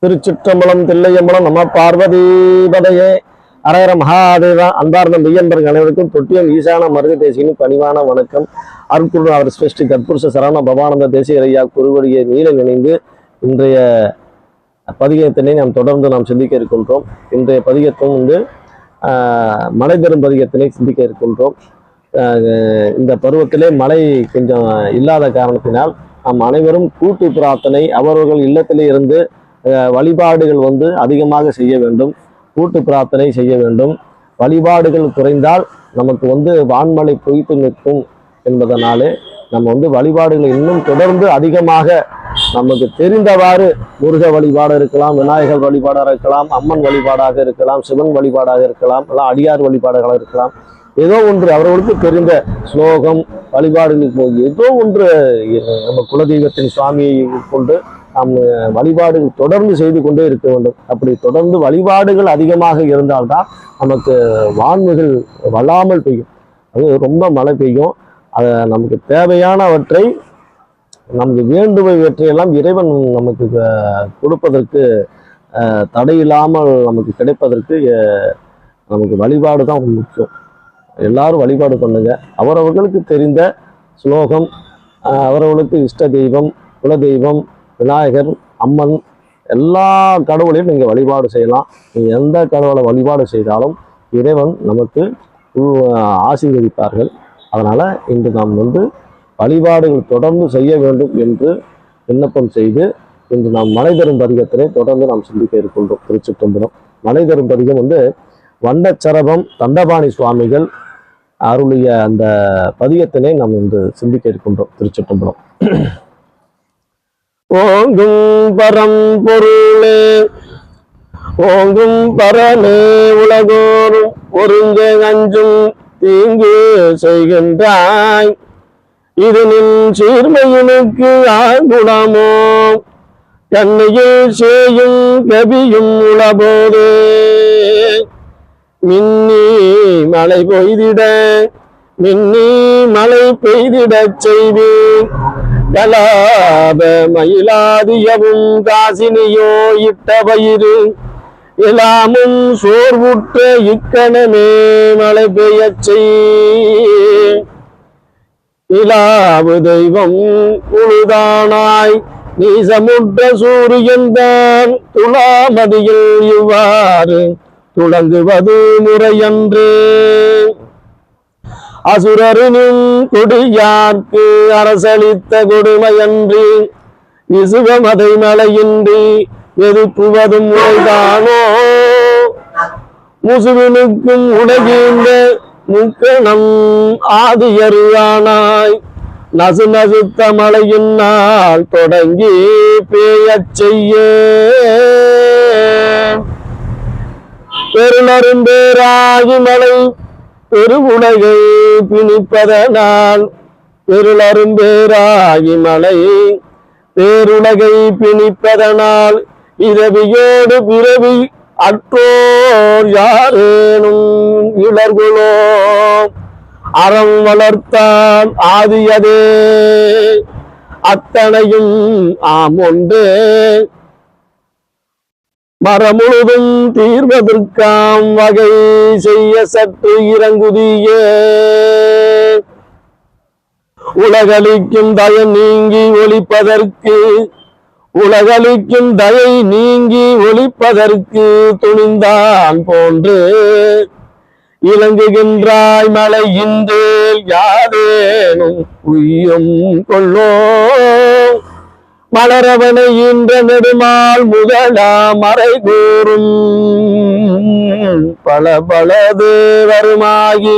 திருச்சிற்றம்பலம் தில்லையம்பலம் நம பார்வதீபதையே அரகர மகாதேவா. அன்பார்ந்த மெய்யன்பர்கள் அனைவருக்கும் தொட்டியம் ஈசான மருக தேசியின் பணிவான வணக்கம். அருட்குரு அவர் சிரேஷ்டி கற்புருஷ சரவண பவானந்த தேசிய ஐயா குருவடியை நீல நினைந்து இன்றைய பதிகத்தினை நாம் தொடர்ந்து சிந்திக்க இருக்கின்றோம். இன்றைய பதிகத்தும் மழை தரும் பதிகத்தினை சிந்திக்க இருக்கின்றோம். இந்த பருவத்திலே மழை கொஞ்சம் இல்லாத காரணத்தினால் நாம் அனைவரும் கூட்டு பிரார்த்தனை, அவர்கள் இல்லத்திலே இருந்து வழிபாடுகள் அதிகமாக செய்ய வேண்டும். கூட்டு பிரார்த்தனை செய்ய வேண்டும். வழிபாடுகள் குறைந்தால் நமக்கு வான்மழை பொய்த்து நிற்கும் என்பதனாலே நம்ம வழிபாடுகளை இன்னும் தொடர்ந்து அதிகமாக நமக்கு தெரிந்தவாறு முருக வழிபாடு இருக்கலாம், விநாயகர் வழிபாடாக இருக்கலாம், அம்மன் வழிபாடாக இருக்கலாம், சிவன் வழிபாடாக இருக்கலாம், எல்லாம் அடியார் வழிபாடுகளாக இருக்கலாம். ஏதோ ஒன்று அவர்களுக்கு தெரிந்த ஸ்லோகம் வழிபாடுகளுக்கு ஏதோ ஒன்று நம்ம குலதெய்வத்தின் சுவாமியை கொண்டு நாம் வழிபாடுகள் தொடர்ந்து செய்து கொண்டே இருக்க வேண்டும். அப்படி தொடர்ந்து வழிபாடுகள் அதிகமாக இருந்தால்தான் நமக்கு வான்மைகள் வல்லாமல் பெய்யும். அது ரொம்ப மழை பெய்யும். அதை நமக்கு தேவையானவற்றை நமக்கு வேண்டுமையவற்றையெல்லாம் இறைவன் நமக்கு கொடுப்பதற்கு தடையில்லாமல் நமக்கு கிடைப்பதற்கு நமக்கு வழிபாடு தான் முக்கியம். எல்லாரும் வழிபாடு பண்ணுங்க. அவரவர்களுக்கு தெரிந்த ஸ்லோகம், அவரவர்களுக்கு இஷ்ட தெய்வம், குலதெய்வம், விநாயகர், அம்மன் எல்லா கடவுளையும் நீங்கள் வழிபாடு செய்யலாம். நீங்கள் எந்த கடவுளை வழிபாடு செய்தாலும் இறைவன் நமக்கு ஆசீர்வதிப்பார்கள். அதனால் இன்று நாம் வழிபாடுகள் தொடர்ந்து செய்ய வேண்டும் என்று விண்ணப்பம் செய்து இன்று நாம் மழை தரும் பதிகத்தினை தொடர்ந்து நாம் சிந்திக்க இருக்கின்றோம். திருச்சிற்றம்பலம் மழை தரும் பதிகம் வண்டச்சரபம் தண்டபாணி சுவாமிகள் அருளிய அந்த பதிகத்தினை நாம் இன்று சிந்திக்க இருக்கின்றோம். திருச்சிற்றம்பலம். ஓங்கும் பரம்பொருளே ஓங்கும் பரமே உலகோரும் ஒருங்க அஞ்சும் தீங்கு செய்கின்றாய். இது நின் சீர்மையினுக்கு ஆகுணமோ கண்ணையில் செய்யும் கவியும் உளபோது மின்னி மழை பெய்திட மின்னி மழை பெய்திடச் செய்வேன். கலாப மயிலாதியவும் காசினியோ இட்ட பயிறு எல்லாமும் சோர்வுற்ற இக்கணமே மழை பெய்யச் செய். நிலாவு தெய்வம் உழுதானாய் நீசமுற்ற சூரியன் தான் துலாமதியில் இவ்வாறு துளங்குவது முறையன்று. அசுரரினும் கொடியார்க்கு அரசளித்த கொடுமையன்றி விசுவமதை மலையின்றி எதிர்ப்புவதும் முறைதானோ. முசுவினுக்கும் உலகின்ற முக்கணம் ஆதியருவானாய் நசு நசுத்த மலையினால் தொடங்கி பேயச் செய்ய. பெருளரும்பேராகி மலை பெருவுலகை பிணிப்பதனால் பெருளரும்பேராகி மலை பேருலகை பிணிப்பதனால் இரவியோடு பிறவி அற்றோர் யாரேனும் இளர்களோ அறம் வளர்த்தான் ஆதியதே அத்தனையும் ஆமொன்றே மரமுழுதும் தீர்வதற்காம் வகை செய்ய சற்று இறங்குதியே. உலகளிக்கும் தயை நீங்கி ஒளிப்பதற்கு உலகளிக்கும் தயை நீங்கி ஒளிப்பதற்கு துணிந்தான் போன்று இலங்குகின்றாய் மழை இன்றேல் யாரேனும் உய்யும் கொள்ளோ. மலரவனை ஈன்ற நெடுமால் முதலா மறை கூறும் பல பலது வருமாகி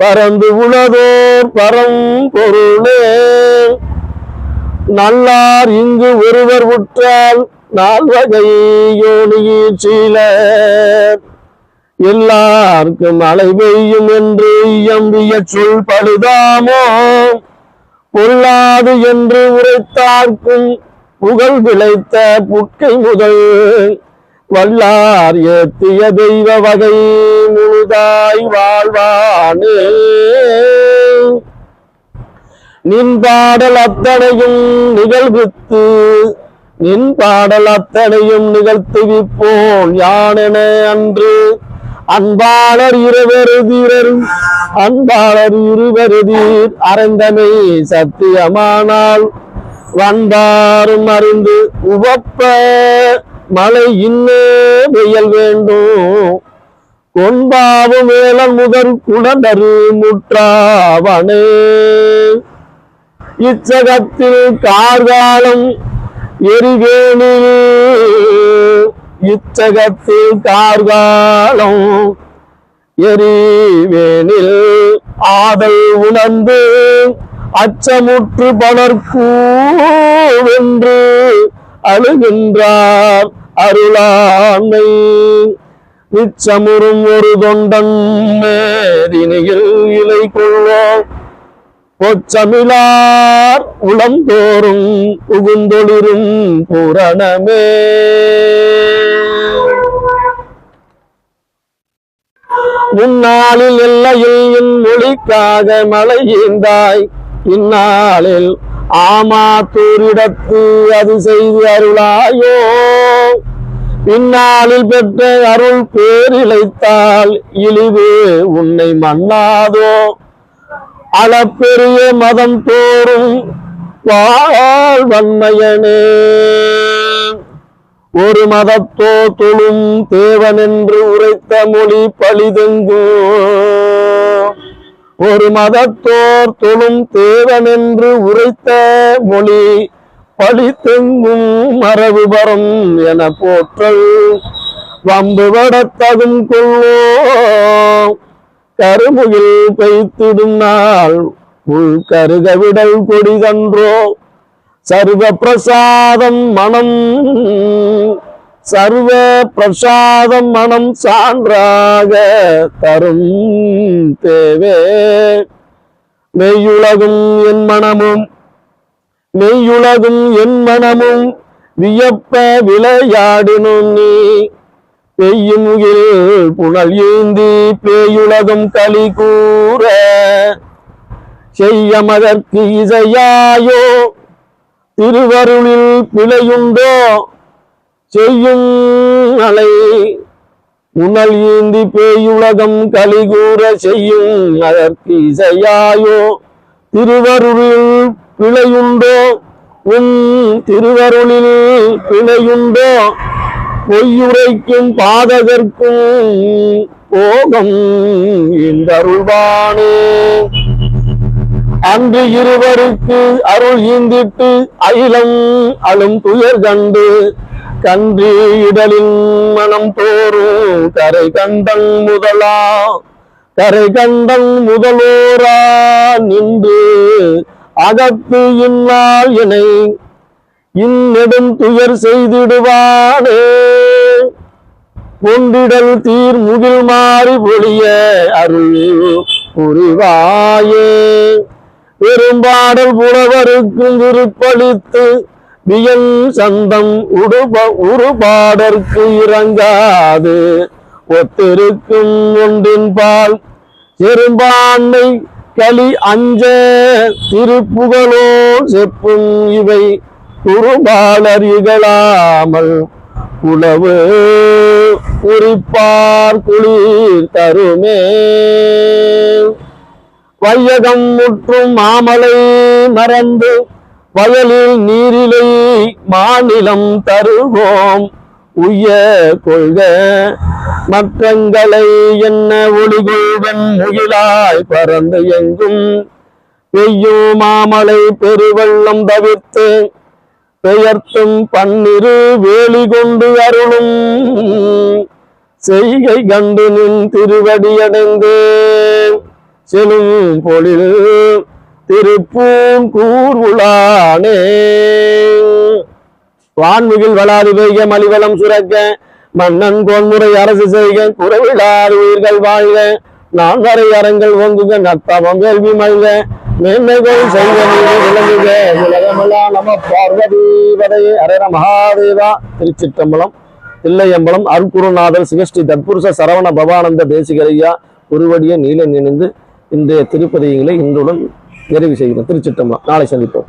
பறந்து உளதோர் பரம்பொருளே. நல்லார் இங்கு ஒருவர் உற்றால் நால்வகை யோனியில் சீலர் எல்லாருக்கும் மழை பெய்யும் என்று இயம்பிய சொல் பழுதாமோ. பொல்லாது என்று உரைத்தார்க்கும் புகழ் விளைத்த புக்கை முதல் வல்லார் ஏத்திய தெய்வ வகை முழுதாய் வாழ்வானே. நின் பாடல் அத்தனையும் நிகழ்வித்து நின் பாடல் அத்தனையும் நிகழ்த்துவிப்போன் யானென அன்று அன்பாளர் இருவருதீர் அறைந்தமை சத்தியமானால் வந்தாரும் அறிந்து உவப்ப மழை இன்னே பெய்யல் வேண்டும் கொன்பாவு மேலன் முதல் குடந்தரு முற்றாவனே இச்சகத்தில் கார்காலம் எரிவேணில் இச்சகத்தில் கார்காலம் எரிவேனில் ஆதல் உணர்ந்து அச்சமுற்று பலர்கூவென்று அழுகின்றார் அருளாமை மிச்சமுறும் ஒரு தொண்டன் மேதினியில் இலை கொள்வோம் பொச்சமிழார் உளந்தோறும் புகுந்தொளிரும் புரணமே முன்னாளில் எல்லையில் என் மொழிக்காக மழையீந்தாய் இந்நாளில் ஆமாத்தூரிடத்து அது செய்து அருளாயோ பின்னாளில் பெற்ற அருள் பேரிழைத்தால் இழிவு உன்னை மன்னாதோ அளப்பெரிய மதம் தோறும் வாழ்வன்மையனே ஒரு மதத்தோ தொழும் தேவன் என்று உரைத்த மொழி பழிதெங்கு ஒரு மதத்தோர் தொழும் தேவன் என்று உரைத்த மொழி பழித்தெங்கும் மரபு வரும் என போற்றல் வம்பு வடத்தகும் கொள்ளோ கருமுகில் பெய்த்திடும் நாள் உள் கருகவிடல் கொடிதன்றோ சர்வ பிரசாதம் மனம் சான்றாக தரும் தேவே மெய்யுலகும் என் மனமும் வியப்ப விளையாடினும் நீ பெய்யுமுகில் புனல் ஏந்தி பேயுலகம் களி கூற செய்யமதற்கு இசையாயோ திருவருளில் பிழையுண்டோ செய்யும் அலை புனல் ஏந்தி பேயுலகம் களி கூற செய்யும் அதற்கு இசையாயோ திருவருளில் பிழையுண்டோ உன் திருவருளில் பிழையுண்டோ பொய்யுரைக்கும் பாதகர்க்கும் போகம் இந்த அருள்வானே அன்று இருவருக்கு அருள் ஈந்திட்டு அகிலம் அழும் துயர் கண்டு கன்றி இடலின் மனம் தோறும் கரை கண்டன் முதலோரா நின்று அகத்து இந்நாள் இணை இன்னெடும் துயர் செய்திடுவானே கொண்டிடல் தீர் முகில் மாறி பொழிய அருள் புரிவாயே பெரும்பாடல் புலவருக்கும் விருப்பளித்து வியன் சந்தம் உருபாடற்கு இறங்காது ஒத்திருக்கும் ஒன்றின் பால் பெரும்பான்மை களி அஞ்ச திருப்புகழோ செப்பும் இவை குறுபாளர் இகழாமல் உளவு குறிப்பார் குளிர் தருமே வையகம் முற்றும் மாமலை மறந்து வயலில் நீரிலை மாநிலம் தருவோம் உய்ய கொள்க மற்றங்களை என்ன ஒளிகொள்வன் முகிலாய் பறந்து எங்கும் பெய்யும் மாமலை பெருவெள்ளம் தவிர்த்து பெயர்த்தும் பன்னிரு வேலி கொண்டு அருளும் செய்கை கண்டு நின் திருவடியடைந்து செலும் பொழில் திருப்பூங்கூர் உளானே வான்மிகில் வளாது பெய்க மலிவளம் சுரக்க மன்னன் கோன்முறை அரசு செய்க குறைவிலார் உயிர்கள் வாழ்க நான்கரை அரங்கள் ஓங்குக நத்தமம் வேள்வி மல்க மேன்மைகள் செய்க விளங்குக உலகமெல்லாம் நம பார்வதி பதையே அரர மகாதேவா. திருச்சிற்றம்பலம், தில்லையம்பலம் அருட்குருநாதர் சிவஸ்ரீ தத்புருஷ சரவண பவானந்த தேசிகரையா குருவடிய நீல நினைந்து இன்றைய திருப்பதிகளை இன்றுடன் நிறைவு செய்கிறோம். திருச்சிற்றம்பலம். நாளை சந்திப்போம்.